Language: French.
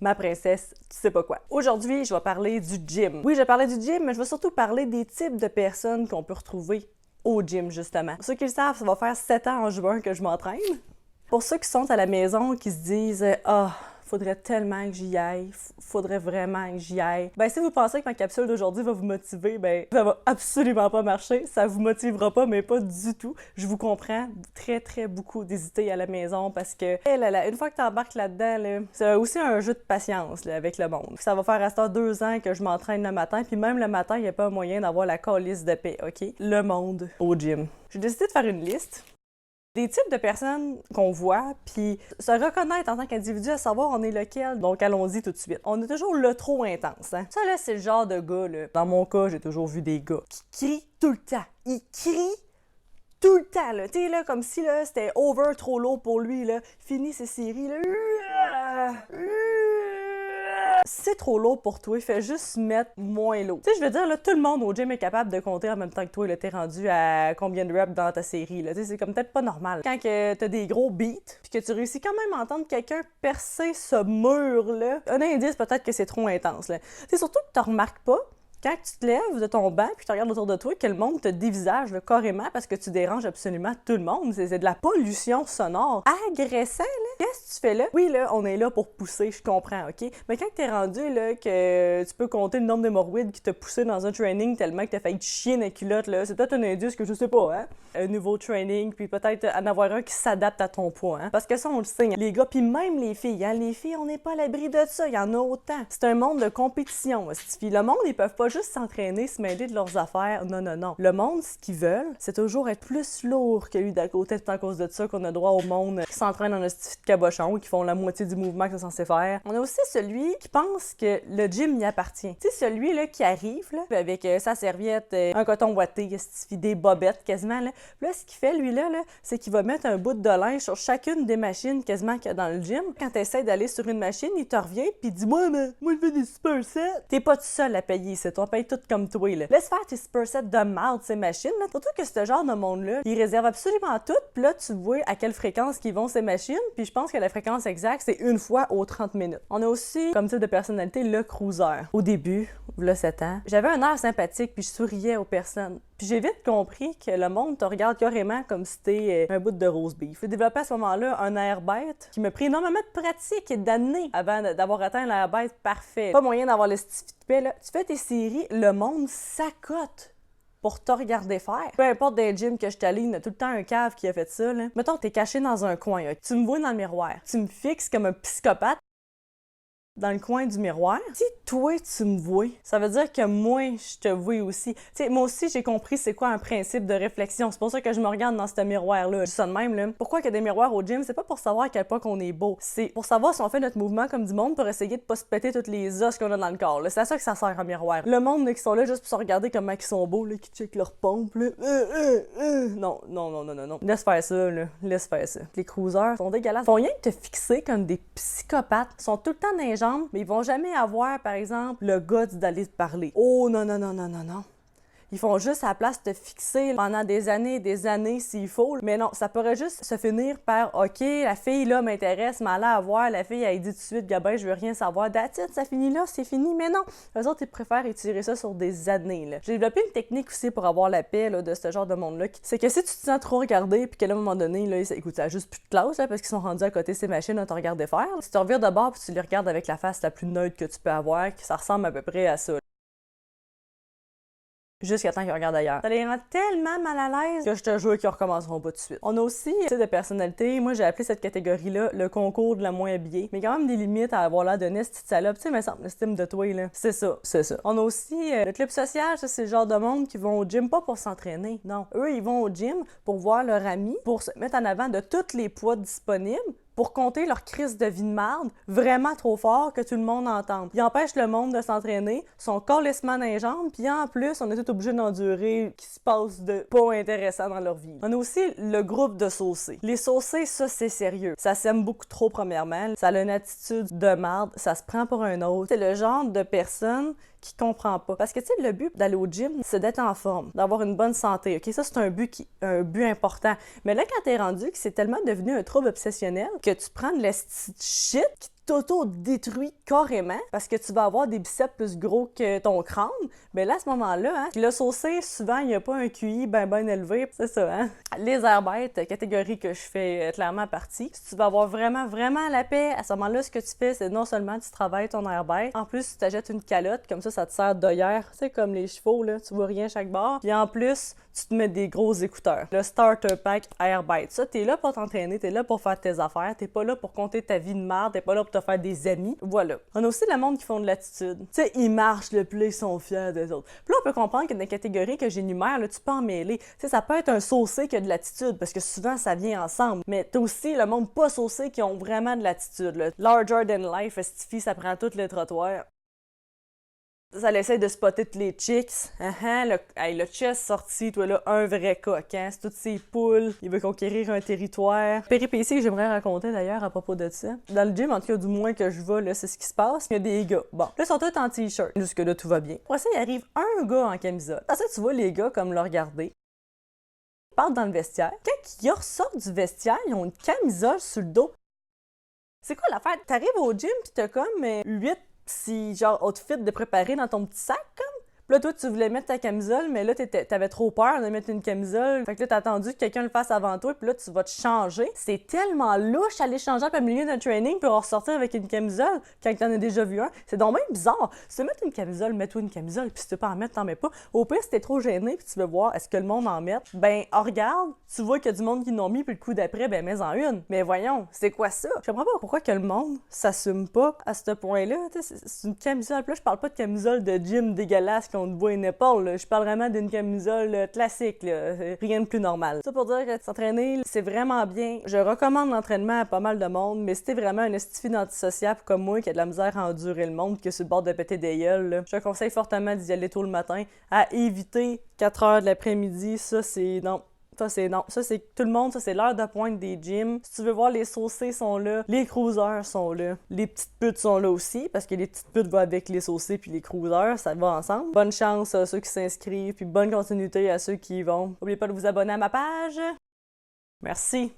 Ma princesse, tu sais pas quoi. Aujourd'hui, je vais parler du gym. Oui, je vais parler du gym, mais je vais surtout parler des types de personnes qu'on peut retrouver au gym, justement. Pour ceux qui le savent, ça va faire 7 ans en juin que je m'entraîne. Pour ceux qui sont à la maison, qui se disent « Ah, faudrait tellement que j'y aille, faudrait vraiment que j'y aille », ben si vous pensez que ma capsule d'aujourd'hui va vous motiver, ben ça va absolument pas marcher, ça vous motivera pas, mais pas du tout. Je vous comprends très beaucoup d'hésiter à la maison parce que, une fois que t'embarques là-dedans, là, c'est aussi un jeu de patience là, avec le monde. Ça va faire à ce temps 2 ans que je m'entraîne le matin, puis même le matin, il n'y a pas moyen d'avoir la calice de paix, OK? Le monde au gym. J'ai décidé de faire une liste des types de personnes qu'on voit, puis se reconnaître en tant qu'individu, à savoir on est lequel. Donc allons-y tout de suite. On est toujours le trop intense, hein. Ça là, c'est le genre de gars, là. Dans mon cas, j'ai toujours vu des gars qui crient tout le temps. Ils crient tout le temps, là. Tu sais, là, comme si, là, c'était over trop lourd pour lui, là. Fini ses séries, là. C'est trop lourd pour toi, fais juste mettre moins lourd. Tu sais, je veux dire, là, tout le monde au gym est capable de compter en même temps que toi, là, t'es rendu à combien de reps dans ta série, là. Tu sais, c'est comme peut-être pas normal. Quand que t'as des gros beats, puis que tu réussis quand même à entendre quelqu'un percer ce mur-là, un indice peut-être que c'est trop intense, là. Tu sais, surtout que tu remarques pas quand tu te lèves de ton banc puis tu regardes autour de toi, que le monde te dévisage là, carrément parce que tu déranges absolument tout le monde. C'est de la pollution sonore agressant, là. Qu'est-ce que tu fais là? Oui, là, on est là pour pousser, je comprends, OK? Mais quand t'es rendu, là, que tu peux compter le nombre d'hémorroïdes qui t'a poussé dans un training tellement que t'as failli te chier dans la culotte, là, c'est peut-être un indice que je sais pas, hein? Un nouveau training, puis peut-être en avoir un qui s'adapte à ton poids, hein? Parce que ça, on le sait, les gars, puis même les filles, hein? Les filles, on n'est pas à l'abri de ça, il y en a autant. C'est un monde de compétition, le monde, ils peuvent pas juste s'entraîner, se mêler de leurs affaires. Non. Le monde, ce qu'ils veulent, c'est toujours être plus lourd que lui d'à côté. C'est à cause de ça qu'on a droit au monde qui s'entraîne en un style de cabochon, qui font la moitié du mouvement que c'est censé faire. On a aussi celui qui pense que le gym y appartient. Tu sais, celui-là qui arrive, là, avec sa serviette, un coton ouaté, des bobettes quasiment, là. Puis là, ce qu'il fait, lui-là, c'est qu'il va mettre un bout de linge sur chacune des machines quasiment qu'il y a dans le gym. Quand tu essaies d'aller sur une machine, il te revient puis il dit « Moi, je fais des supersets. » T'es pas tout seul à payer, c'est on paye tout comme toi, là. Laisse faire tes supersets de marde, ces machines, là. Surtout que ce genre de monde-là, ils réservent absolument tout, puis là, tu vois à quelle fréquence qu'ils vont ces machines, puis je pense que la fréquence exacte, c'est une fois aux 30 minutes. On a aussi, comme type de personnalité, le cruiser. Au début, là, 7 ans, j'avais un air sympathique, puis je souriais aux personnes. Puis j'ai vite compris que le monde te regarde carrément comme si t'es un bout de roast beef. J'ai développé à ce moment-là un air bête qui m'a pris énormément de pratique et d'années avant d'avoir atteint l'air bête parfait. Pas moyen d'avoir le stiff de paix, là. Tu fais tes séries, le monde s'accote pour te regarder faire. Peu importe des gyms que je t'aligne, il y a tout le temps un cave qui a fait ça, là. Mettons, t'es caché dans un coin, là. Tu me vois dans le miroir. Tu me fixes comme un psychopathe dans le coin du miroir. Si toi, tu me vois, ça veut dire que moi, je te vois aussi. Tu sais, moi aussi, j'ai compris c'est quoi un principe de réflexion. C'est pour ça que je me regarde dans ce miroir-là. Je dis ça de même, là. Pourquoi qu'il y a des miroirs au gym? C'est pas pour savoir à quel point qu'on est beau. C'est pour savoir si on fait notre mouvement comme du monde pour essayer de pas se péter toutes les os qu'on a dans le corps, là. C'est à ça que ça sert un miroir. Le monde, là, qui sont là juste pour se regarder comment ils sont beaux, là, qui checkent leur pompe, là. Non. Laisse faire ça, là. Laisse faire ça. Les cruisers sont dégueulasses. Ils font rien que te fixer comme des psychopathes. Ils sont tout le temps dans les jambes, mais ils vont jamais avoir, par exemple, le guts d'aller te parler. Oh non. Ils font juste à la place te fixer pendant des années s'il faut. Mais non, ça pourrait juste se finir par « OK, la fille là m'intéresse, m'aller à voir. » La fille, elle dit tout de suite « Gabin, je veux rien savoir. » That's it, ça finit là, c'est fini. Mais non, eux autres, ils préfèrent étirer ça sur des années, là. J'ai développé une technique aussi pour avoir la paix, là, de ce genre de monde-là. C'est que si tu te sens trop regardé, puis qu'à un moment donné, là, écoute, ça a juste plus de classe, là, parce qu'ils sont rendus à côté de ces machines à te regarder faire. Si tu revires de bord puis tu les regardes avec la face la plus neutre que tu peux avoir, que ça ressemble à peu près à ça. Jusqu'à temps qu'ils regardent ailleurs. Ça les rend tellement mal à l'aise que je te jure qu'ils recommenceront pas tout de suite. On a aussi un type de personnalité. Moi, j'ai appelé cette catégorie-là le concours de la moins habillée. Mais quand même des limites à avoir l'air d'une petite salope. Tu sais, mais ça, l'estime de toi, là. C'est ça. On a aussi le club social. Ça, c'est le genre de monde qui vont au gym pas pour s'entraîner. Non. Eux, ils vont au gym pour voir leur ami, pour se mettre en avant de tous les poids disponibles, pour compter leur crise de vie de marde vraiment trop fort que tout le monde entende. Ils empêchent le monde de s'entraîner, sont calissement dans les jambes, puis en plus, on est tous obligés d'endurer ce qui se passe de pas intéressant dans leur vie. On a aussi le groupe de saucés. Les saucés, ça, c'est sérieux. Ça s'aime beaucoup trop, premièrement. Ça a une attitude de marde, ça se prend pour un autre. C'est le genre de personne qui comprend pas. Parce que, tu sais, le but d'aller au gym, c'est d'être en forme, d'avoir une bonne santé, OK? Ça, c'est un but important. Mais là, quand t'es rendu que c'est tellement devenu un trouble obsessionnel que tu prends de la shit qui te t'auto-détruis carrément parce que tu vas avoir des biceps plus gros que ton crâne. Ben là, à ce moment-là, hein, le saucé, souvent, il n'y a pas un QI ben élevé. C'est ça, hein? Les airbites, catégorie que je fais clairement partie. Si tu vas avoir vraiment la paix, à ce moment-là, ce que tu fais, c'est non seulement tu travailles ton airbite, en plus, tu t'achètes une calotte, comme ça te sert d'œillère, tu sais, comme les chevaux, là, tu vois rien chaque bord. Puis en plus, tu te mets des gros écouteurs. Le Starter Pack Airbite. Ça, t'es là pour t'entraîner, t'es là pour faire tes affaires, t'es pas là pour compter ta vie de merde, t'es pas là pour te faire des amis. Voilà. On a aussi le monde qui font de l'attitude. Tu sais, ils marchent, le puis là, ils sont fiers des autres. Puis là, on peut comprendre que dans les catégories que j'énumère, là, tu peux en mêler. Tu sais, ça peut être un saucé qui a de l'attitude, parce que souvent, ça vient ensemble. Mais t'as aussi le monde pas saucé qui ont vraiment de l'attitude, là. Larger than life, Stiffy, ça prend tout le trottoir. Ça essaie de spotter tous les chicks. Le chest sorti, toi là, un vrai coq, hein? C'est toutes ces poules. Il veut conquérir un territoire. Péripétie que j'aimerais raconter d'ailleurs à propos de ça. Dans le gym, en tout cas, du moins que je vais, là, c'est ce qui se passe. Il y a des gars. Bon, là, ils sont tous en t-shirt. Jusque-là, tout va bien. Après ça, il arrive un gars en camisole. Après ça, tu vois les gars comme le regarder. Ils partent dans le vestiaire. Quand ils ressortent du vestiaire, ils ont une camisole sur le dos. C'est quoi l'affaire? T'arrives au gym pis t'as comme 8 si genre outfit de préparer dans ton petit sac comme. Puis là, toi, tu voulais mettre ta camisole, mais là, t'avais trop peur de mettre une camisole. Fait que là, t'as attendu que quelqu'un le fasse avant toi, puis là, tu vas te changer. C'est tellement louche aller changer au milieu d'un training pour ressortir avec une camisole quand t'en as déjà vu un. C'est donc même bizarre. Si tu veux mettre une camisole, mets-toi une camisole, puis si tu veux pas en mettre, t'en mets pas. Au pire, si t'es trop gêné, puis tu veux voir est-ce que le monde en met, ben, regarde, tu vois qu'il y a du monde qui n'ont mis, puis le coup d'après, ben, mets-en une. Mais voyons, c'est quoi ça? Je comprends pas pourquoi que le monde s'assume pas à ce point-là. C'est une camisole. Puis là, je parle pas de camisole de gym dégueulasse qu'on te voit une épaule, là. Je parle vraiment d'une camisole classique, là. Rien de plus normal. Ça pour dire que s'entraîner, c'est vraiment bien. Je recommande l'entraînement à pas mal de monde, mais si t'es vraiment un estifine antisociable comme moi qui a de la misère à endurer le monde, qui est sur le bord de péter des gueules, là, je te conseille fortement d'y aller tôt le matin, à éviter 4 heures de l'après-midi. Ça, c'est non. Ça, c'est non. Ça, c'est tout le monde. Ça, c'est l'heure de pointe des gyms. Si tu veux voir, les saucés sont là. Les cruisers sont là. Les petites putes sont là aussi, parce que les petites putes vont avec les saucés puis les cruisers. Ça va ensemble. Bonne chance à ceux qui s'inscrivent, puis bonne continuité à ceux qui y vont. N'oubliez pas de vous abonner à ma page. Merci.